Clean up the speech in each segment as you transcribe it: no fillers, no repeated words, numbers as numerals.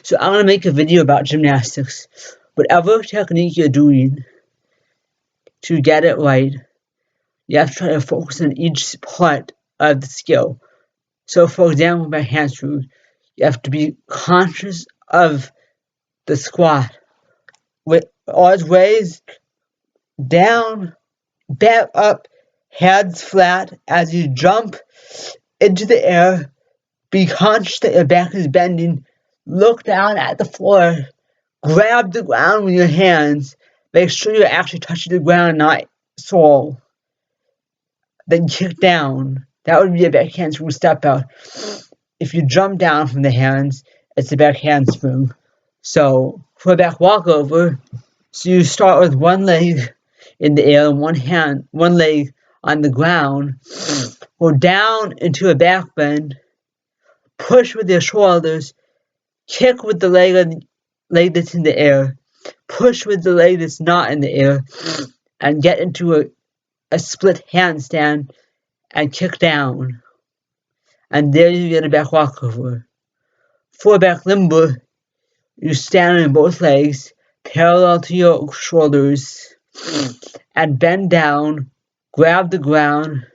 So I'm going to make a video about gymnastics. Whatever technique you're doing, to get it right, you have to try to focus on each part of the skill. So for example, my handstand, you have to be conscious of the squat. With arms raised, down, back up, hands flat. As you jump into the air, be conscious that your back is bending. Look down at the floor. Grab the ground with your hands. Make sure you're actually touching the ground, not soil. Then kick down. That would be a back handspring step out. If you jump down from the hands, it's a back handspring. So for a back walkover, so you start with one leg in the air and one leg on the ground. Go down into a back bend. Push with your shoulders. Kick with the leg that's in the air. Push with the leg that's not in the air. And get into a split handstand and kick down. And there you get a back walkover. For a back limber, you stand on both legs, parallel to your shoulders, and bend down, grab the ground,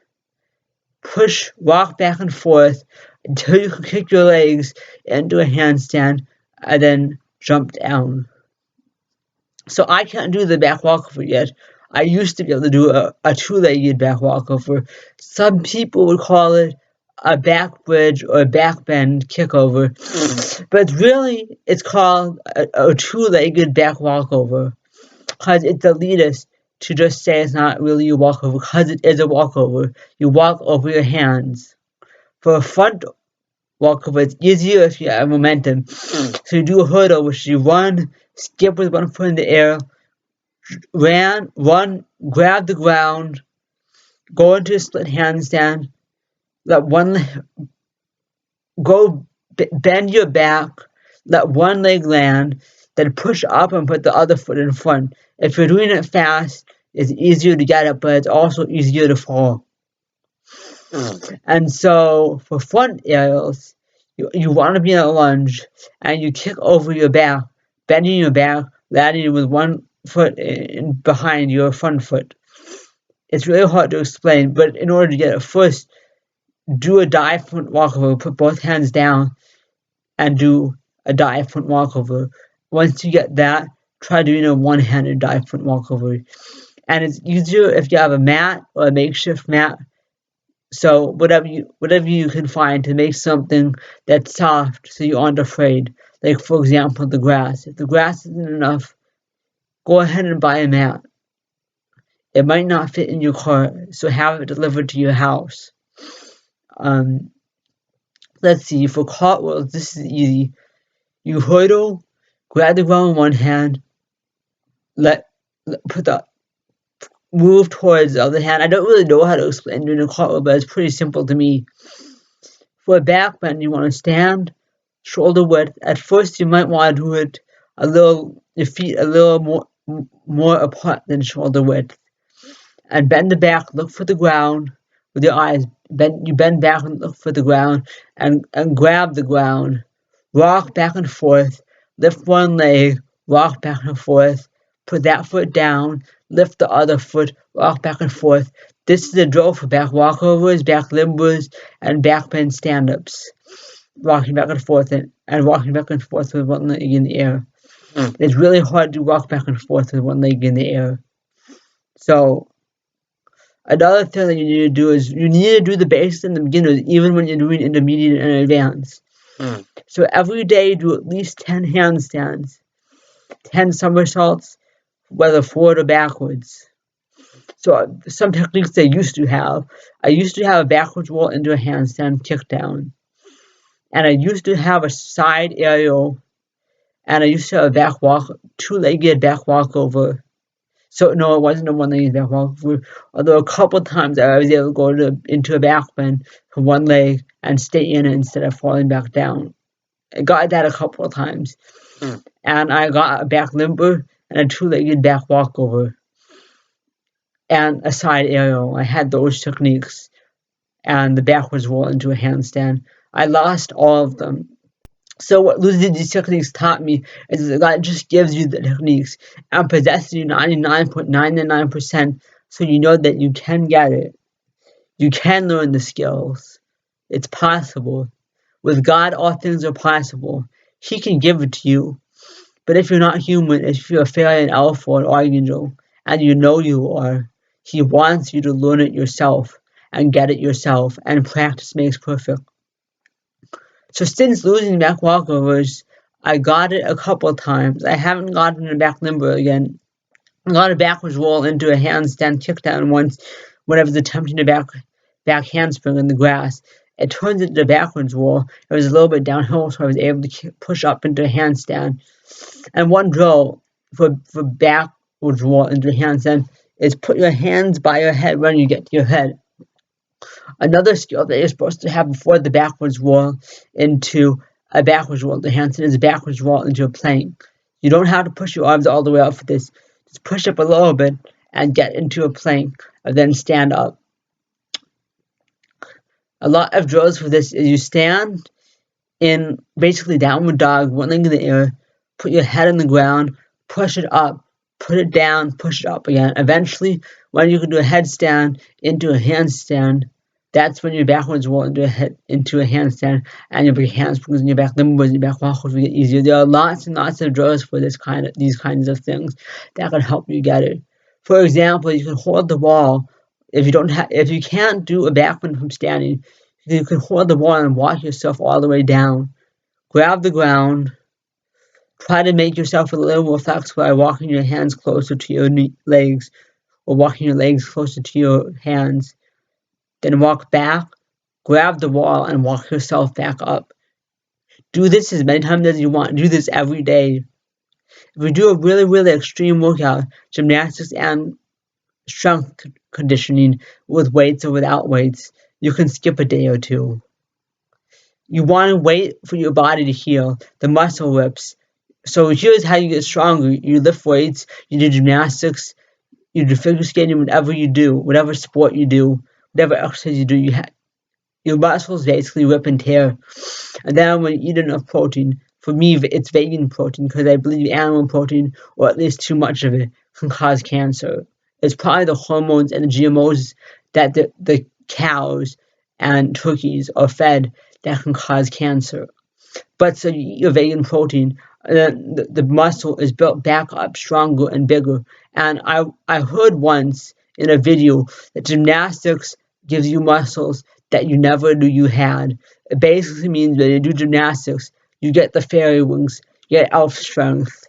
push, rock back and forth until you can kick your legs into a handstand, and then jump down. So I can't do the back walkover yet. I used to be able to do a two-legged back walkover. Some people would call it a back bridge or a back bend kickover, but it's called a two-legged back walkover because it's elitist to just say it's not really a walkover because it is a walkover. You walk over your hands. For a front walkover, it's easier if you have momentum. So you do a hurdle, which you run, skip with one foot in the air, run, grab the ground, go into a split handstand, bend your back, let one leg land, then push up and put the other foot in front. If you're doing it fast, it's easier to get it, but it's also easier to fall. And so for front aerials, you want to be in a lunge, and you kick over your back, bending your back, landing with one foot in behind your front foot. It's really hard to explain, but in order to get it, first do a dive front walkover, put both hands down, and do a dive front walkover. Once you get that, try doing a one-handed dive front walkover. And it's easier if you have a mat or a makeshift mat. So whatever you can find to make something that's soft so you aren't afraid. Like for example, the grass. If the grass isn't enough, go ahead and buy a mat. It might not fit in your car, so have it delivered to your house. Let's see, for cartwheels, this is easy. You hurdle, grab the ground with one hand, move towards the other hand. I don't really know how to explain doing a cartwheel, but it's pretty simple to me. For a back bend, you want to stand shoulder width. At first, you might want to do it your feet a little more apart than shoulder width. And bend the back, look for the ground with your eyes. You bend back and look for the ground and grab the ground. Rock back and forth. Lift one leg, rock back and forth. Put that foot down, lift the other foot, rock back and forth. This is a drill for back walkovers, back limbers, and back bend stand-ups. Rocking back and forth and walking back and forth with one leg in the air. It's really hard to walk back and forth with one leg in the air. So another thing that you need to do is you need to do the basics in the beginners, even when you're doing intermediate and advanced. So every day do at least 10 handstands, 10 somersaults, whether forward or backwards. So some techniques I used to have a backwards roll into a handstand kick down. And I used to have a side aerial, and I used to have a two-legged back walkover. So no, it wasn't a one-legged back walkover, although a couple times I was able to go into a back bend for one leg and stay in it instead of falling back down. I got that a couple of times. And I got a back limber and a two-legged back walkover and a side aerial. I had those techniques and the backwards roll into a handstand. I lost all of them So what losing these techniques taught me is that God just gives you the techniques and possesses you 99.999%, so you know that you can get it. You can learn the skills. It's possible. With God, all things are possible. He can give it to you. But if you're not human, if you're a fairy, an elf, or an archangel, and you know you are, He wants you to learn it yourself and get it yourself, and practice makes perfect. So since losing back walkovers, I got it a couple of times. I haven't gotten a back limber again. I got a backwards roll into a handstand kickdown once when I was attempting a back handspring in the grass. It turned into a backwards roll. It was a little bit downhill, so I was able to push up into a handstand. And one drill for backwards roll into a handstand is put your hands by your head when you get to your head. Another skill that you're supposed to have before the backwards roll into a backwards roll into handstand is a backwards roll into a plank. You don't have to push your arms all the way up for this. Just push up a little bit and get into a plank, and then stand up. A lot of drills for this is you stand in basically downward dog, one leg in the air, put your head on the ground, push it up, put it down, push it up again. Eventually, when you can do a headstand into a handstand, that's when your backwards roll into a handstand, and your back handsprings and your back limbers and your back walkers will get easier. There are lots and lots of drills for these kinds of things that can help you get it. For example, you can hold the wall. If you can't do a backbend from standing, you can hold the wall and walk yourself all the way down. Grab the ground. Try to make yourself a little more flexible by walking your hands closer to your legs, or walking your legs closer to your hands. Then walk back, grab the wall, and walk yourself back up. Do this as many times as you want. Do this every day. If you do a really, really extreme workout, gymnastics and strength conditioning with weights or without weights, you can skip a day or two. You want to wait for your body to heal, the muscle rips. So here's how you get stronger. You lift weights, you do gymnastics, you do figure skating, whatever you do, whatever sport you do, whatever exercise you do, your muscles basically rip and tear. And then when you eat enough protein, for me it's vegan protein, because I believe animal protein, or at least too much of it, can cause cancer. It's probably the hormones and the GMOs that the cows and turkeys are fed that can cause cancer. But so you eat your vegan protein, and then the muscle is built back up stronger and bigger. And I heard once in a video that gymnastics gives you muscles that you never knew you had. It basically means when you do gymnastics, you get the fairy wings, you get elf strength,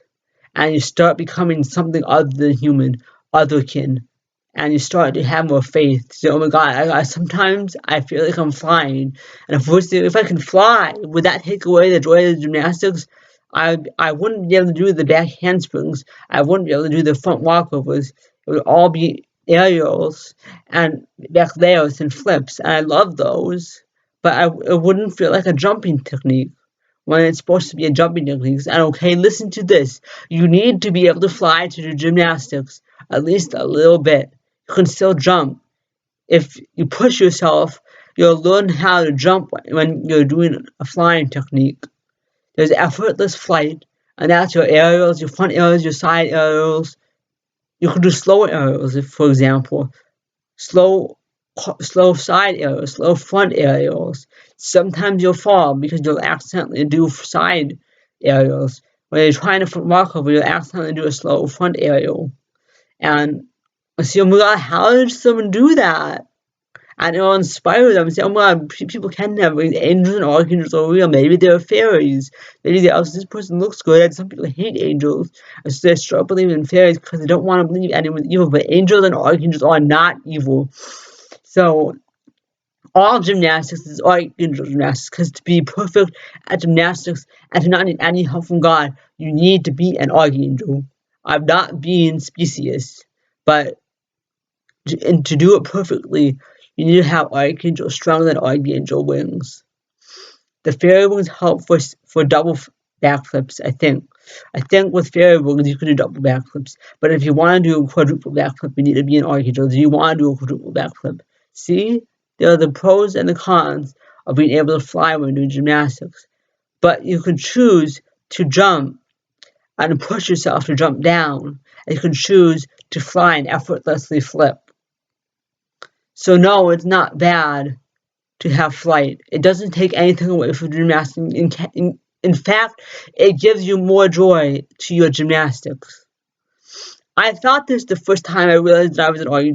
and you start becoming something other than human, otherkin, and you start to have more faith. So, oh my God, sometimes I feel like I'm flying, and if I can fly, would that take away the joy of the gymnastics? I wouldn't be able to do the back handsprings. I wouldn't be able to do the front walkovers. It would all be aerials and back layers and flips, and I love those, but it wouldn't feel like a jumping technique when it's supposed to be a jumping technique. And okay, listen to this. You need to be able to fly to do gymnastics, at least a little bit. You can still jump. If you push yourself, you'll learn how to jump when you're doing a flying technique. There's effortless flight, and that's your aerials, your front aerials, your side aerials. You can do slow aerials, for example. Slow side aerials, slow front aerials. Sometimes you'll fall because you'll accidentally do side aerials. When you're trying to walk over, you'll accidentally do a slow front aerial. And I say, oh my God, how did someone do that? And it'll inspire them and say, oh my God, people can never, angels and archangels are real. Maybe they're fairies. Maybe this person looks good, and some people hate angels. And so they start believing in fairies because they don't want to believe anyone's evil. But angels and archangels are not evil. So all gymnastics is archangel gymnastics, because to be perfect at gymnastics and to not need any help from God, you need to be an archangel. I'm not being specious, but and to do it perfectly, you need to have archangel stronger than archangel wings. The fairy wings help for double backflips, I think. I think with fairy wings you can do double backflips, but if you want to do a quadruple backflip, you need to be an archangel. Do you want to do a quadruple backflip? See, there are the pros and the cons of being able to fly when doing gymnastics. But you can choose to jump and push yourself to jump down, and you can choose to fly and effortlessly flip. So no, it's not bad to have flight. It doesn't take anything away from gymnastics. In fact, it gives you more joy to your gymnastics. I thought this the first time I realized that I was an audio